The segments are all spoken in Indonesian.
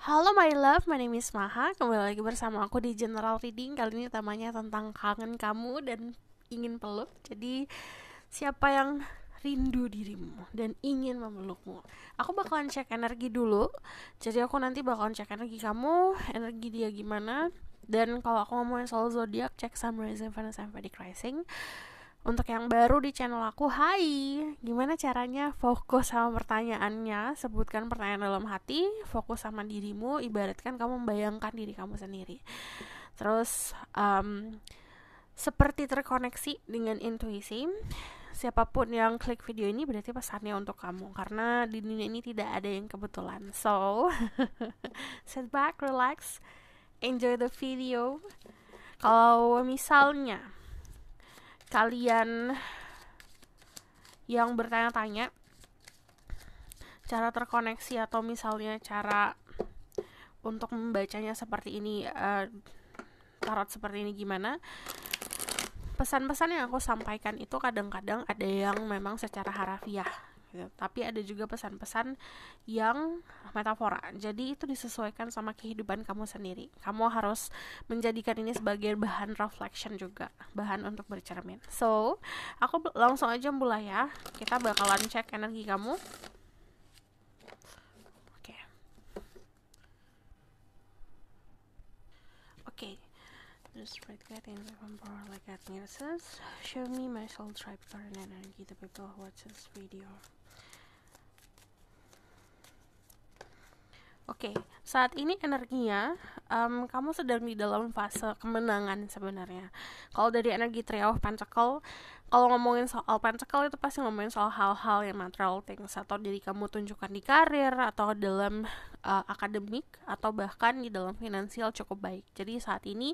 Halo my love, my name is Maha. Kembali lagi bersama aku di General Reading. Kali ini temanya tentang kangen kamu dan ingin peluk. Jadi, siapa yang rindu dirimu dan ingin memelukmu? Aku bakalan cek energi dulu. Jadi aku nanti bakalan cek energi kamu, energi dia gimana. Dan kalau aku ngomongin soal zodiak, cek Sun, Rising, Venus, and Vedic Rising. Untuk yang baru di channel aku, hai, gimana caranya fokus sama pertanyaannya? Sebutkan pertanyaan dalam hati, fokus sama dirimu, ibaratkan kamu membayangkan diri kamu sendiri. Terus, seperti terkoneksi dengan intuisi, siapapun yang klik video ini berarti pesannya untuk kamu. Karena di dunia ini tidak ada yang kebetulan. So, sit back, relax, enjoy the video. Kalau misalnya kalian yang bertanya-tanya cara terkoneksi atau misalnya cara untuk membacanya seperti ini, tarot seperti ini gimana, pesan-pesan yang aku sampaikan itu kadang-kadang ada yang memang secara harafiah gitu. Tapi ada juga pesan-pesan yang metafora. Jadi itu disesuaikan sama kehidupan kamu sendiri. Kamu harus menjadikan ini sebagai bahan reflection juga, bahan untuk bercermin. So, aku langsung aja mulai ya. Kita bakalan cek energi kamu. Oke. Oke. Just right getting the power like that nurses. Show me my soul tribe current energy, the people who watch this video. Oke, saat ini energinya kamu sedang di dalam fase kemenangan sebenarnya. Kalau dari energi Three of Pentacle, kalau ngomongin soal Pentacle itu pasti ngomongin soal hal-hal yang material things, atau diri kamu tunjukkan di karir, atau dalam akademik, atau bahkan di dalam finansial cukup baik. Jadi saat ini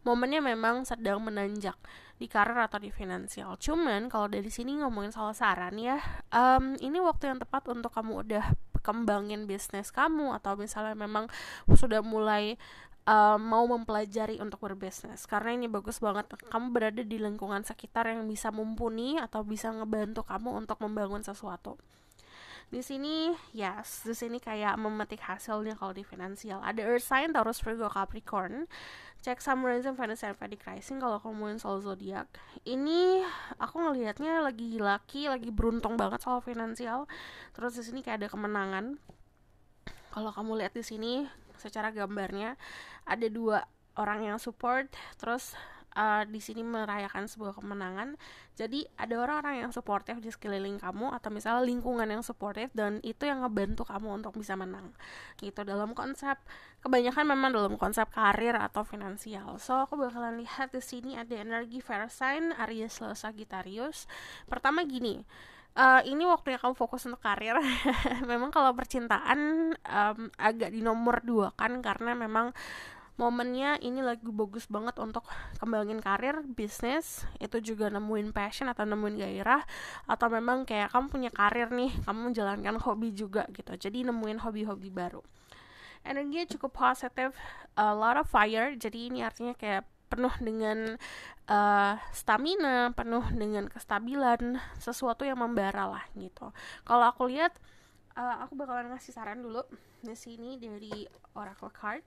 momennya memang sedang menanjak di karir atau di finansial. Cuman kalau dari sini ngomongin soal saran ya, ini waktu yang tepat untuk kamu udah kembangin bisnis kamu, atau misalnya memang sudah mulai mau mempelajari untuk berbisnis, karena ini bagus banget kamu berada di lingkungan sekitar yang bisa mumpuni atau bisa ngebantu kamu untuk membangun sesuatu. Di sini, yes, di sini kayak memetik hasilnya. Kalau di finansial ada Earth sign, Taurus, Virgo, Capricorn. Cek Sun, Rising, Venus, and Vedic Rising. Kalau ngomongin soal zodiak, ini aku ngelihatnya lagi laki, lagi beruntung banget soal finansial. Terus di sini kayak ada kemenangan. Kalau kamu lihat di sini secara gambarnya ada dua orang yang support, terus di sini merayakan sebuah kemenangan. Jadi ada orang-orang yang suportif di sekeliling kamu, atau misalnya lingkungan yang suportif, dan itu yang ngebantu kamu untuk bisa menang. Gitu dalam konsep, kebanyakan memang dalam konsep karir atau finansial. So aku bakalan lihat di sini ada energi fire sign Aries, Leo, Sagittarius. Pertama gini, ini waktunya kamu fokus untuk karir. Memang kalau percintaan agak di nomor 2 kan, karena memang momennya ini lagi bagus banget untuk kembangin karir, bisnis, itu juga nemuin passion atau nemuin gairah, atau memang kayak kamu punya karir nih, kamu menjalankan hobi juga gitu, jadi nemuin hobi-hobi baru. Energinya cukup positif, a lot of fire, jadi ini artinya kayak penuh dengan stamina, penuh dengan kestabilan, sesuatu yang membara lah gitu. Kalau aku lihat, aku bakalan ngasih saran dulu di sini dari Oracle Card.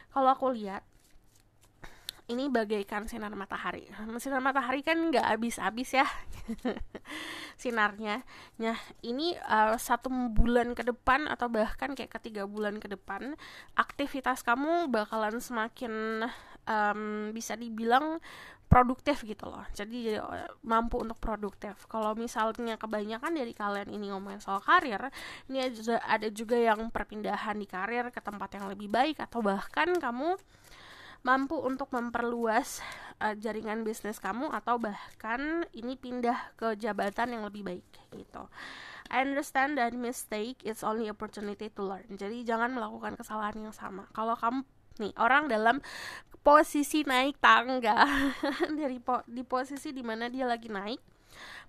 Kalau aku lihat, ini bagaikan sinar matahari. Sinar matahari kan nggak habis-habis ya sinarnya. Nah, ini 1 bulan ke depan, atau bahkan kayak ke 3 bulan ke depan, aktivitas kamu bakalan semakin bisa dibilang produktif gitu loh. Jadi mampu untuk produktif. Kalau misalnya kebanyakan dari kalian ini ngomongin soal karir, ini ada juga yang perpindahan di karir ke tempat yang lebih baik, atau bahkan kamu mampu untuk memperluas jaringan bisnis kamu, atau bahkan ini pindah ke jabatan yang lebih baik gitu. I understand that mistake is only opportunity to learn. Jadi jangan melakukan kesalahan yang sama. Kalau kamu nih orang dalam posisi naik tangga di posisi dimana dia lagi naik,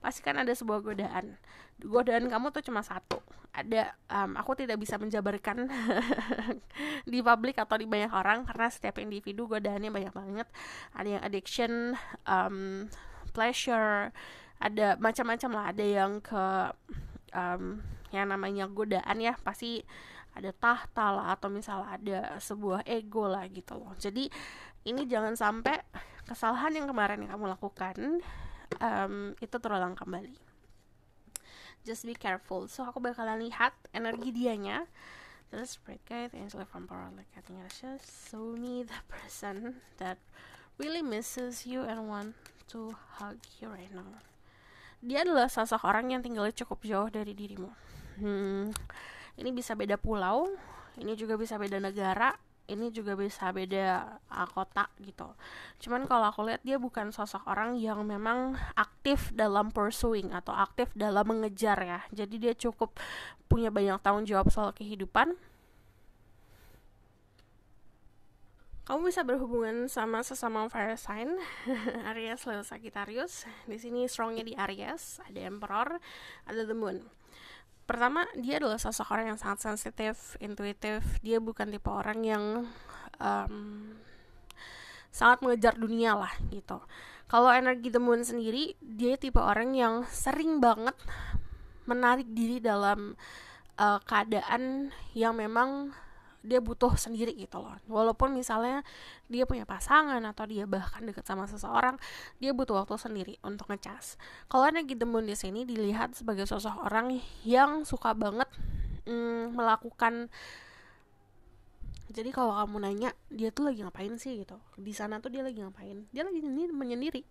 pasti kan ada sebuah godaan kamu tuh cuma satu. Ada aku tidak bisa menjabarkan di publik atau di banyak orang, karena setiap individu godaannya banyak banget. Ada yang addiction, pleasure, ada macam-macam lah. Ada yang ke yang namanya godaan ya, pasti ada tahta lah, atau misalnya ada sebuah ego lah gitu loh. Jadi ini jangan sampai kesalahan yang kemarin yang kamu lakukan itu terulang kembali. Just be careful. So aku bakalan lihat energi dianya. The Spirit Guide, Angel from Power, like I think it's just show me the person that really misses you and want to hug you right now. Dia adalah sosok orang yang tinggalnya cukup jauh dari dirimu. Ini bisa beda pulau, ini juga bisa beda negara, ini juga bisa beda kota gitu. Cuman kalau aku lihat dia bukan sosok orang yang memang aktif dalam pursuing atau aktif dalam mengejar ya. Jadi dia cukup punya banyak tanggung jawab soal kehidupan. Kamu bisa berhubungan sama sesama fire sign, Aries, Leo, Sagittarius. Di sini strongnya di Aries, ada Emperor, ada the Moon. Pertama, dia adalah sosok orang yang sangat sensitif, intuitif. Dia bukan tipe orang yang sangat mengejar dunia lah gitu. Kalau energi the Moon sendiri, dia tipe orang yang sering banget menarik diri dalam keadaan yang memang dia butuh sendiri gitu loh. Walaupun misalnya dia punya pasangan atau dia bahkan dekat sama seseorang, dia butuh waktu sendiri untuk ngecas. Kalau energi the Moon di sini dilihat sebagai sosok orang yang suka banget melakukan. Jadi kalau kamu nanya dia tuh lagi ngapain sih gitu, di sana tuh dia lagi ngapain, dia lagi menyendiri.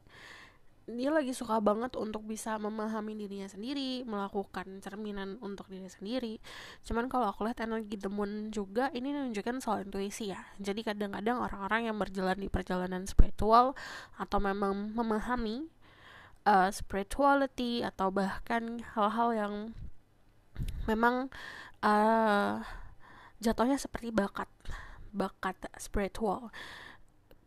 Dia lagi suka banget untuk bisa memahami dirinya sendiri, melakukan cerminan untuk diri sendiri. Cuman kalau aku lihat energi the Moon juga ini menunjukkan soal intuisi ya. Jadi kadang-kadang orang-orang yang berjalan di perjalanan spiritual atau memang memahami spirituality atau bahkan hal-hal yang memang jatuhnya seperti bakat spiritual,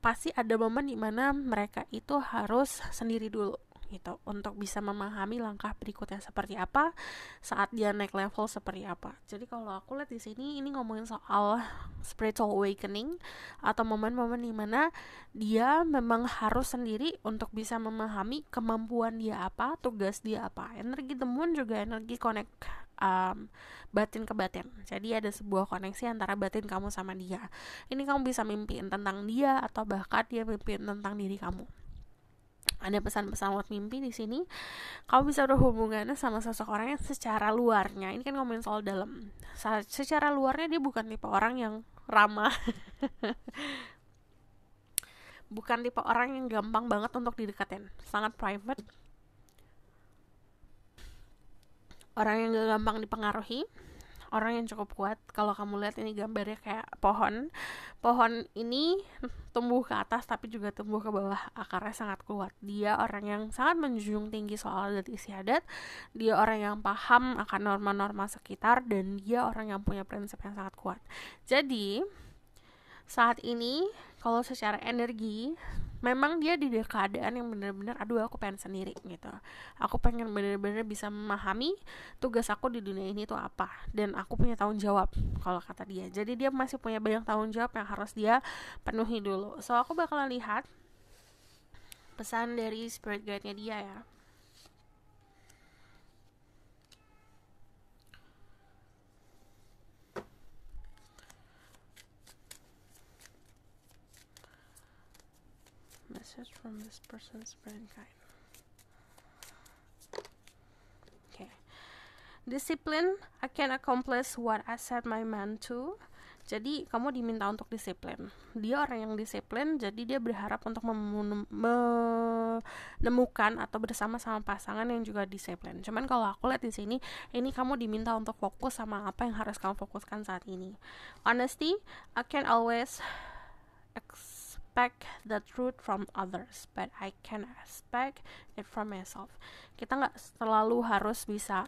pasti ada momen dimana mereka itu harus sendiri dulu gitu untuk bisa memahami langkah berikutnya seperti apa, saat dia naik level seperti apa. Jadi kalau aku lihat di sini ini ngomongin soal spiritual awakening atau momen-momen dimana dia memang harus sendiri untuk bisa memahami kemampuan dia apa, tugas dia apa. Energi the Moon juga energi connect batin ke batin. Jadi ada sebuah koneksi antara batin kamu sama dia. Ini kamu bisa mimpiin tentang dia atau bahkan dia mimpiin tentang diri kamu. Ada pesan-pesan lewat mimpi di sini. Kamu bisa berhubungan sama seseorang yang secara luarnya, ini kan ngomongin soal dalam. Secara luarnya dia bukan tipe orang yang ramah. Bukan tipe orang yang gampang banget untuk didekatin. Sangat private. Orang yang gak gampang dipengaruhi, orang yang cukup kuat. Kalau kamu lihat ini gambarnya kayak pohon ini tumbuh ke atas tapi juga tumbuh ke bawah, akarnya sangat kuat. Dia orang yang sangat menjunjung tinggi soal adat istiadat, dia orang yang paham akan norma-norma sekitar, dan dia orang yang punya prinsip yang sangat kuat. Jadi saat ini kalau secara energi memang dia di keadaan yang benar-benar aku pengen sendiri gitu. Aku pengen benar-benar bisa memahami tugas aku di dunia ini tuh apa, dan aku punya tanggung jawab kalau kata dia. Jadi dia masih punya banyak tanggung jawab yang harus dia penuhi dulu. So aku bakalan lihat pesan dari spirit guide-nya dia ya. Message from this person's spirit guide. Okay. Discipline, I can accomplish what I set my mind to. Jadi kamu diminta untuk disiplin. Dia orang yang disiplin, jadi dia berharap untuk menemukan atau bersama-sama pasangan yang juga disiplin. Cuman kalau aku lihat di sini, ini kamu diminta untuk fokus sama apa yang harus kamu fokuskan saat ini. Honesty, I can always expect the truth from others, but I can expect it from myself. Kita nggak selalu harus bisa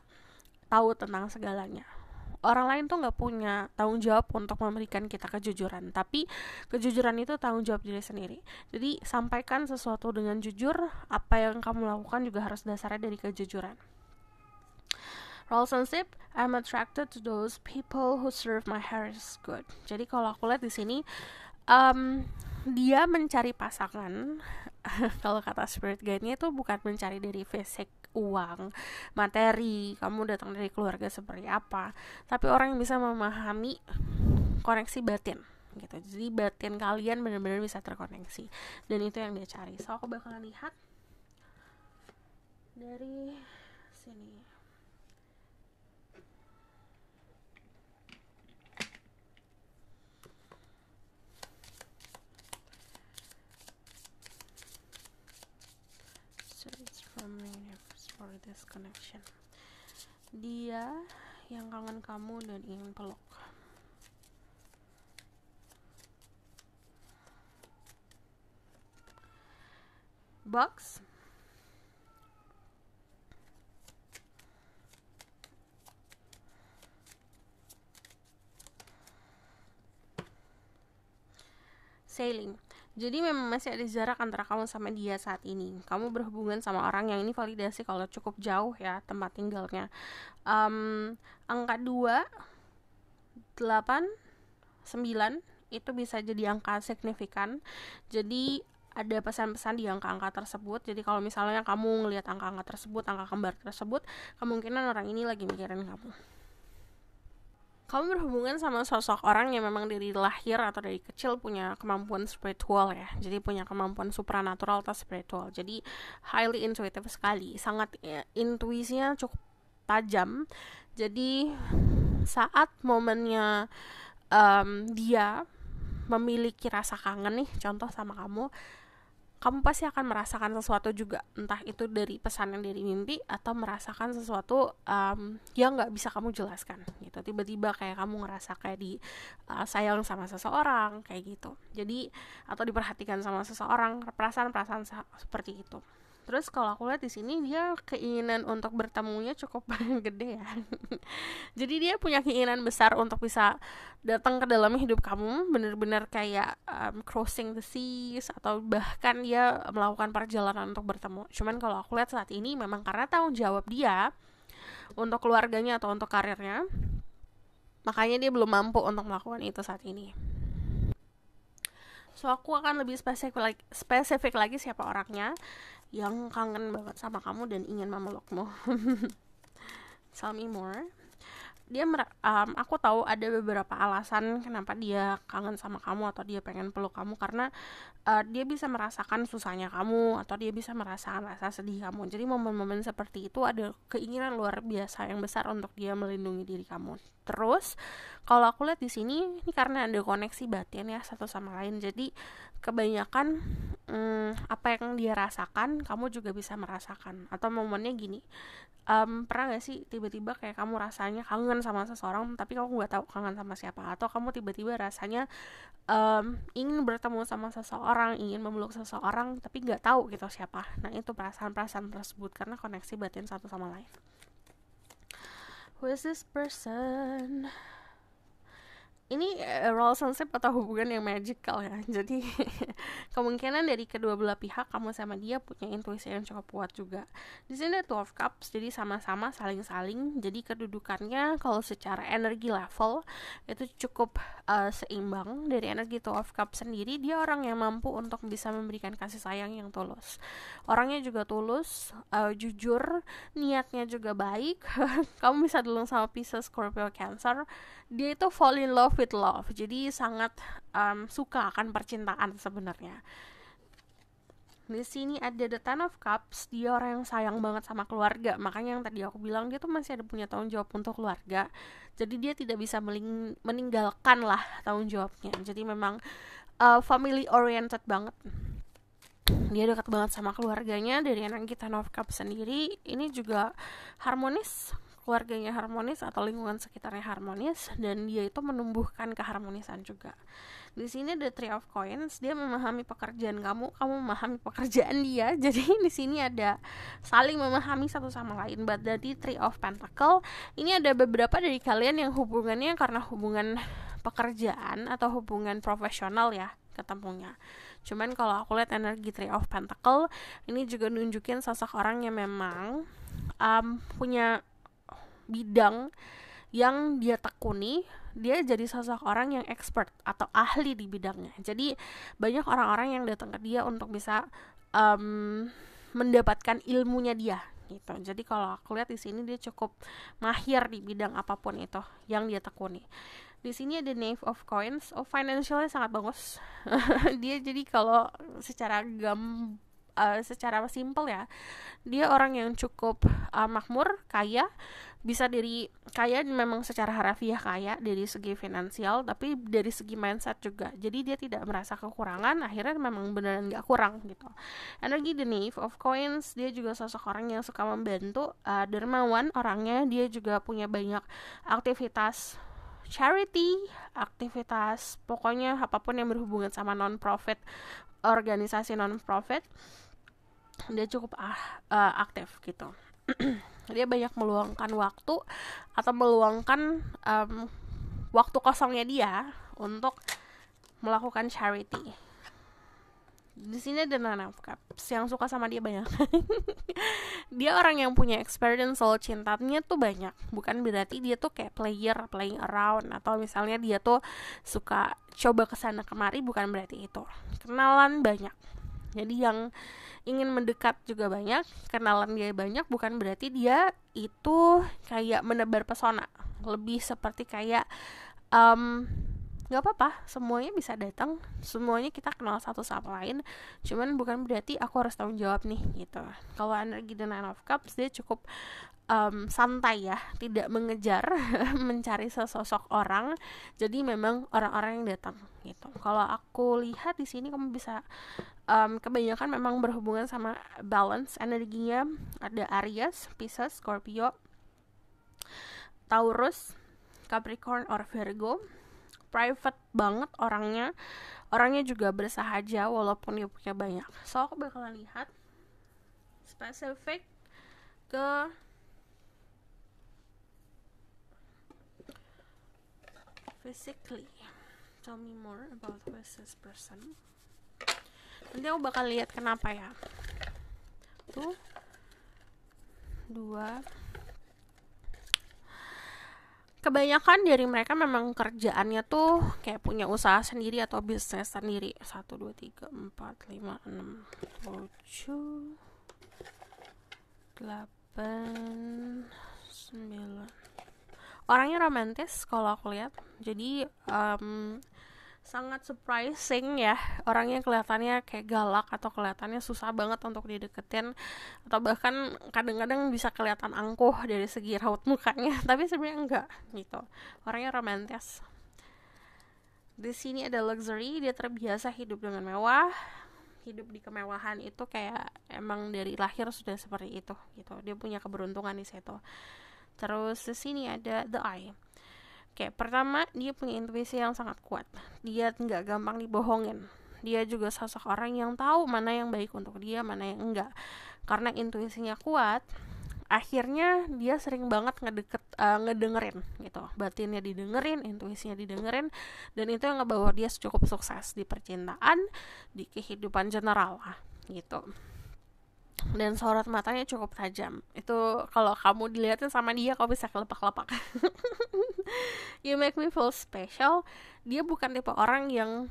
tahu tentang segalanya. Orang lain tuh nggak punya tanggung jawab untuk memberikan kita kejujuran, tapi kejujuran itu tanggung jawab diri sendiri. Jadi sampaikan sesuatu dengan jujur. Apa yang kamu lakukan juga harus dasarnya dari kejujuran. Relationship, I'm attracted to those people who serve my highest good. Jadi kalau aku lihat di sini, dia mencari pasangan. Kalau kata spirit guide-nya itu bukan mencari dari fisik uang, materi, kamu datang dari keluarga seperti apa, tapi orang yang bisa memahami koneksi batin gitu. Jadi batin kalian benar-benar bisa terkoneksi, dan itu yang dia cari. So aku bakalan lihat dari sini. Search from universe for this connection. Dia yang kangen kamu dan ingin peluk. Box. Sailing. Jadi memang masih ada jarak antara kamu sama dia saat ini. Kamu berhubungan sama orang yang ini validasi kalau cukup jauh ya tempat tinggalnya. Angka 2, 8, 9 itu bisa jadi angka signifikan. Jadi ada pesan-pesan di angka-angka tersebut. Jadi kalau misalnya kamu ngelihat angka-angka tersebut, angka kembar tersebut, kemungkinan orang ini lagi mikirin kamu. Kamu berhubungan sama sosok orang yang memang dari lahir atau dari kecil punya kemampuan spiritual ya. Jadi punya kemampuan supranatural atau spiritual. Jadi highly intuitive sekali. Sangat ya, intuisinya cukup tajam. Jadi saat momennya dia memiliki rasa kangen nih, contoh sama kamu pasti akan merasakan sesuatu juga, entah itu dari pesan yang dari mimpi atau merasakan sesuatu yang nggak bisa kamu jelaskan gitu. Tiba-tiba kayak kamu ngerasa kayak sayang sama seseorang kayak gitu. Jadi atau diperhatikan sama seseorang, perasaan-perasaan seperti itu. Terus kalau aku lihat di sini dia keinginan untuk bertemunya cukup gede ya. Jadi dia punya keinginan besar untuk bisa datang ke dalam hidup kamu, benar-benar kayak crossing the seas, atau bahkan dia melakukan perjalanan untuk bertemu. Cuman kalau aku lihat saat ini memang karena tanggung jawab dia untuk keluarganya atau untuk karirnya, makanya dia belum mampu untuk melakukan itu saat ini. So aku akan lebih spesifik lagi siapa orangnya yang kangen banget sama kamu dan ingin memelukmu. Tell me more. Dia aku tahu ada beberapa alasan kenapa dia kangen sama kamu atau dia pengen peluk kamu, karena dia bisa merasakan susahnya kamu atau dia bisa merasakan rasa sedih kamu. Jadi momen-momen seperti itu ada keinginan luar biasa yang besar untuk dia melindungi diri kamu. Terus kalau aku lihat di sini ini karena ada koneksi batin ya satu sama lain. Jadi kebanyakan apa yang dia rasakan kamu juga bisa merasakan. Atau momennya gini, pernah gak sih tiba-tiba kayak kamu rasanya kangen sama seseorang tapi kamu gak tahu kangen sama siapa, atau kamu tiba-tiba rasanya ingin bertemu sama seseorang, ingin memeluk seseorang tapi gak tahu gitu siapa. Nah itu perasaan-perasaan tersebut karena koneksi batin satu sama lain. Who is this person? Ini relationship atau hubungan yang magical ya. Jadi kemungkinan dari kedua belah pihak, kamu sama dia punya intuisi yang cukup kuat juga. Di sini ada Two of Cups, jadi sama-sama saling-saling. Jadi kedudukannya kalau secara energi level itu cukup seimbang. Dari energi Two of Cups sendiri, dia orang yang mampu untuk bisa memberikan kasih sayang yang tulus. Orangnya juga tulus, jujur, niatnya juga baik. Kamu bisa dulu sama Pisces, Scorpio, Cancer. Dia itu fall in love with love, jadi sangat suka akan percintaan sebenarnya. Di sini ada the Ten of Cups, dia orang yang sayang banget sama keluarga, makanya yang tadi aku bilang dia tuh masih ada punya tanggung jawab untuk keluarga. Jadi dia tidak bisa meninggalkan lah tanggung jawabnya. Jadi memang family oriented banget. Dia dekat banget sama keluarganya. Dari energi Ten of Cups sendiri ini juga harmonis, keluarganya harmonis atau lingkungan sekitarnya harmonis, dan dia itu menumbuhkan keharmonisan juga. Di sini ada Three of Coins, dia memahami pekerjaan kamu memahami pekerjaan dia. Jadi di sini ada saling memahami satu sama lain. But dari Three of Pentacle, ini ada beberapa dari kalian yang hubungannya karena hubungan pekerjaan atau hubungan profesional ya ketemunya. Cuman kalau aku lihat energi Three of Pentacle, ini juga nunjukin sosok orang yang memang punya bidang yang dia tekuni. Dia jadi sosok orang yang expert atau ahli di bidangnya. Jadi banyak orang-orang yang datang ke dia untuk bisa mendapatkan ilmunya dia gitu. Jadi kalau aku lihat di sini dia cukup mahir di bidang apapun itu yang dia tekuni. Di sini ada Knave of Coins. Financialnya sangat bagus. Dia jadi kalau secara simple ya, dia orang yang cukup makmur, kaya, bisa dari kaya memang secara harafiah kaya dari segi finansial, tapi dari segi mindset juga. Jadi dia tidak merasa kekurangan, akhirnya memang beneran nggak kurang gitu. Energi The Knave of Coins, dia juga sosok orang yang suka membantu, dermawan orangnya, dia juga punya banyak aktivitas charity, aktivitas pokoknya apapun yang berhubungan sama non-profit, organisasi non-profit, dia cukup aktif gitu. Dia banyak meluangkan waktu atau meluangkan waktu kosongnya dia untuk melakukan charity. Di sini ada Nine of Cups, yang suka sama dia banyak. Dia orang yang punya experience soal cintanya tuh banyak. Bukan berarti dia tuh kayak playing around, atau misalnya dia tuh suka coba kesana kemari, bukan berarti itu. Kenalan banyak. Jadi yang ingin mendekat juga banyak, kenalan dia banyak, bukan berarti dia itu kayak menebar pesona. Lebih seperti kayak gak apa-apa, semuanya bisa datang, semuanya kita kenal satu sama lain, cuman bukan berarti aku harus tanggung jawab nih gitu. Kalau energi The Nine of Cups, dia cukup santai ya, tidak mengejar mencari sesosok orang, jadi memang orang-orang yang datang gitu. Kalau aku lihat di sini kamu bisa kebanyakan memang berhubungan sama balance energinya. Ada Aries, Pisces, Scorpio, Taurus, Capricorn, or Virgo. Private banget orangnya juga bersahaja walaupun dia punya banyak. So aku bakalan lihat spesifik ke physically. Tell me more about this person. Nanti aku bakal lihat kenapa ya. Tuh 2. Kebanyakan dari mereka memang kerjaannya tuh kayak punya usaha sendiri atau bisnis sendiri. 1, 2, 3, 4, 5, 6, 7, 8, 9. Orangnya romantis kalau aku lihat. Jadi sangat surprising ya, orangnya kelihatannya kayak galak atau kelihatannya susah banget untuk dideketin, atau bahkan kadang-kadang bisa kelihatan angkuh dari segi raut mukanya, tapi sebenarnya enggak gitu. Orangnya romantis. Di sini ada luxury, dia terbiasa hidup dengan mewah. Hidup di kemewahan itu kayak emang dari lahir sudah seperti itu gitu. Dia punya keberuntungan di situ. Terus di sini ada The Eye. Kayak pertama, dia punya intuisi yang sangat kuat. Dia nggak gampang dibohongin. Dia juga sosok orang yang tahu mana yang baik untuk dia, mana yang enggak. Karena intuisinya kuat, akhirnya dia sering banget ngedengerin gitu. Batinnya didengerin, intuisinya didengerin, dan itu yang ngebawa dia cukup sukses di percintaan, di kehidupan general lah gitu. Dan sorot matanya cukup tajam. Itu kalau kamu dilihatin sama dia, kamu bisa kelepak-lepak. You make me feel special. Dia bukan tipe orang yang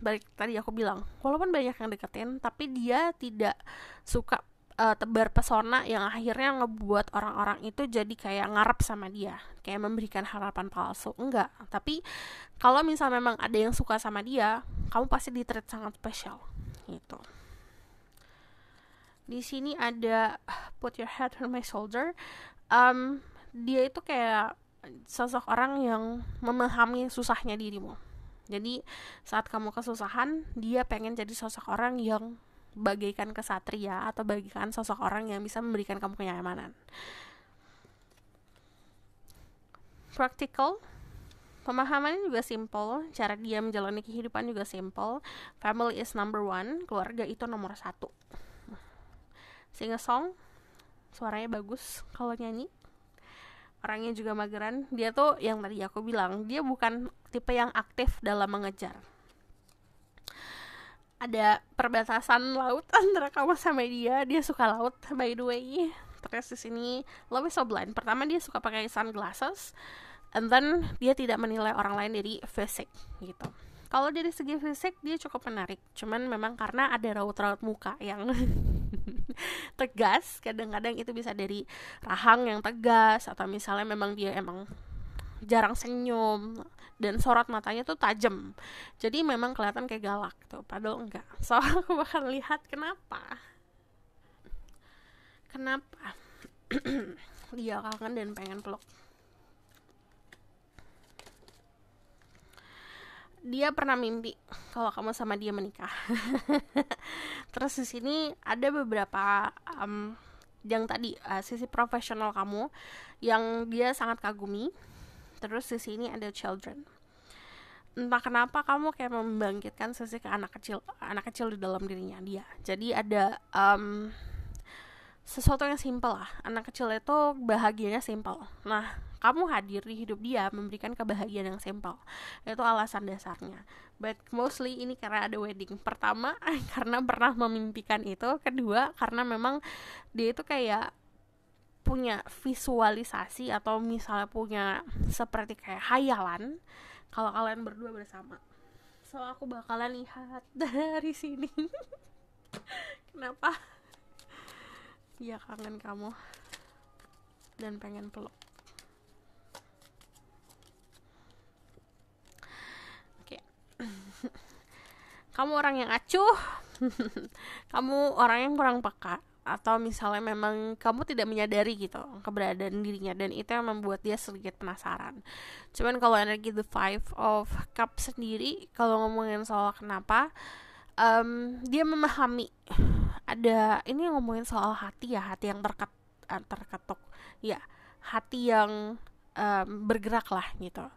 balik tadi aku bilang, walaupun banyak yang deketin, tapi dia tidak suka tebar pesona yang akhirnya ngebuat orang-orang itu jadi kayak ngarep sama dia, kayak memberikan harapan palsu. Enggak. Tapi kalau misal memang ada yang suka sama dia, kamu pasti di-treat sangat spesial gitu. Di sini ada Put Your Head on My Shoulder. Dia itu kayak sosok orang yang memahami susahnya dirimu. Jadi saat kamu kesusahan, dia pengen jadi sosok orang yang bagaikan kesatria atau bagaikan sosok orang yang bisa memberikan kamu kenyamanan. Practical, pemahamannya juga simple, cara dia menjalani kehidupan juga simple. Family is number 1, keluarga itu nomor 1. Sing a song, suaranya bagus kalau nyanyi. Orangnya juga mageran. Dia tuh yang tadi aku bilang, dia bukan tipe yang aktif dalam mengejar. Ada perbatasan laut antara kamu sama dia. Dia suka laut, by the way. Terus di sini Love is so blind. Pertama, dia suka pakai sunglasses, and then dia tidak menilai orang lain dari fisik gitu. Kalau dari segi fisik dia cukup menarik, cuman memang karena ada raut-raut muka yang tegas. Kadang-kadang itu bisa dari rahang yang tegas, atau misalnya memang dia emang jarang senyum dan sorot matanya tuh tajam, jadi memang kelihatan kayak galak tuh, padahal enggak. So aku bakal lihat kenapa dia kangen dan pengen peluk. Dia pernah mimpi kalau kamu sama dia menikah. Terus di sini ada beberapa yang tadi sisi profesional kamu yang dia sangat kagumi. Terus di sini ada children. Entah kenapa kamu kayak membangkitkan sisi ke anak kecil di dalam dirinya dia. Jadi ada sesuatu yang simpel lah. Anak kecil itu bahagianya simpel. Nah, kamu hadir di hidup dia memberikan kebahagiaan yang simpel. Itu alasan dasarnya. But mostly ini karena ada wedding. Pertama, karena pernah memimpikan itu. Kedua, karena memang dia itu kayak punya visualisasi atau misalnya punya seperti kayak hayalan kalau kalian berdua bersama. So aku bakalan lihat dari sini. Kenapa? Dia kangen kamu dan pengen peluk. Oke. Kamu orang yang acuh. Kamu orang yang kurang peka, atau misalnya memang kamu tidak menyadari gitu keberadaan dirinya, dan itu yang membuat dia sedikit penasaran. Cuman kalau energi The Five of Cups sendiri, kalau ngomongin soal kenapa, dia memahami ada, ini ngomongin soal hati ya, hati yang terketuk ya, hati yang bergerak lah gitu.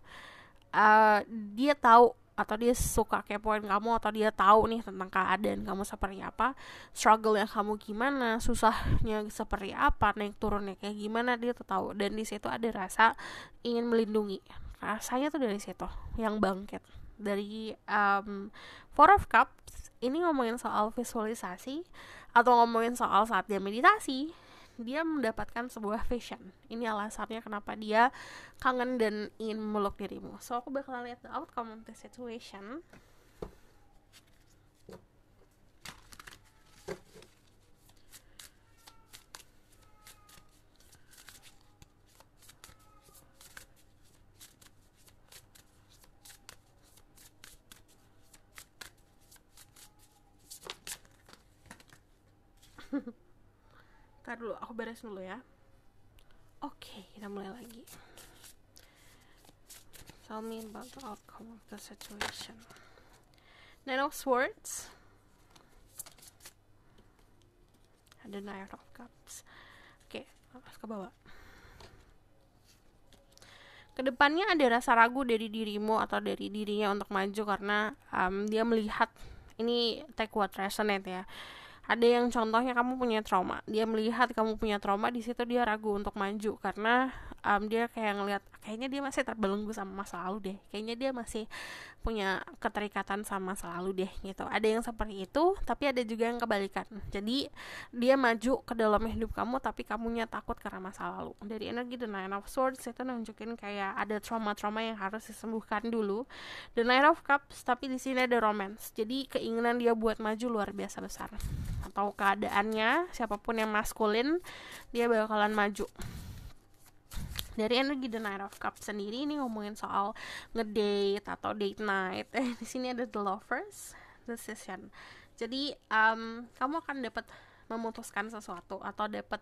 Dia tahu atau dia suka kepoin kamu, atau dia tahu nih tentang keadaan kamu seperti apa, struggle-nya kamu gimana, susahnya seperti apa, naik turunnya kayak gimana, dia tuh tahu. Dan di situ ada rasa ingin melindungi. Rasanya tuh dari situ yang bangkit. Dari Four of Cups ini ngomongin soal visualisasi atau ngomongin soal saat dia meditasi, dia mendapatkan sebuah vision. Ini alasannya kenapa dia kangen dan ingin memeluk dirimu. So aku bakalan lihat the outcome of the situation. Ntar dulu, aku beres dulu ya. Oke, kita mulai lagi. Tell me about the outcome of the situation. Nine of Swords. Ada Knight of Cups. Oke, ke bawah. Kedepannya ada rasa ragu dari dirimu atau dari dirinya untuk maju, karena dia melihat, ini take what resonate ya. Ada yang contohnya kamu punya trauma, dia melihat kamu punya trauma, di situ dia ragu untuk maju karena dia kayak ngelihat kayaknya dia masih terbelenggu sama masa lalu deh, kayaknya dia masih punya keterikatan sama masa lalu deh gitu. Ada yang seperti itu, tapi ada juga yang kebalikan. Jadi dia maju ke dalam hidup kamu, tapi kamunya takut karena masa lalu. Dari energi The Nine of Swords itu nunjukin kayak ada trauma-trauma yang harus disembuhkan dulu. The Knight of Cups, tapi di sini ada romance. Jadi keinginan dia buat maju luar biasa besar. Atau keadaannya, siapapun yang maskulin, dia bakalan maju. Dari energi The Knight of Cups sendiri ini ngomongin soal ngedate atau date night. Di sini ada The Lovers decision. Jadi kamu akan dapat memutuskan sesuatu atau dapat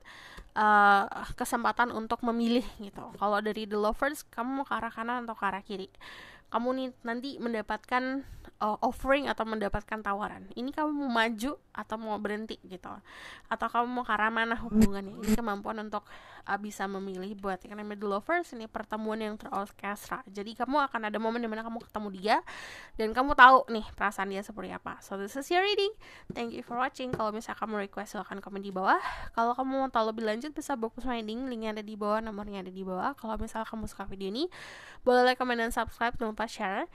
kesempatan untuk memilih gitu. Kalau dari The Lovers, kamu mau ke arah kanan atau ke arah kiri. Kamu nih nanti mendapatkan offering atau mendapatkan tawaran. Ini kamu mau maju atau mau berhenti gitu. Atau kamu mau ke arah mana hubungannya. Ini kemampuan untuk bisa memilih buat yang namanya The Lovers. Ini pertemuan yang terorkestra. Jadi kamu akan ada momen dimana kamu ketemu dia dan kamu tahu nih perasaan dia seperti apa. So this is your reading. Thank you for watching. Kalau misalnya kamu request, silahkan komen di bawah. Kalau kamu mau tahu lebih lanjut, bisa book finding, linknya ada di bawah, nomornya ada di bawah. Kalau misalnya kamu suka video ini, boleh like, comment, dan subscribe. Jangan lupa share.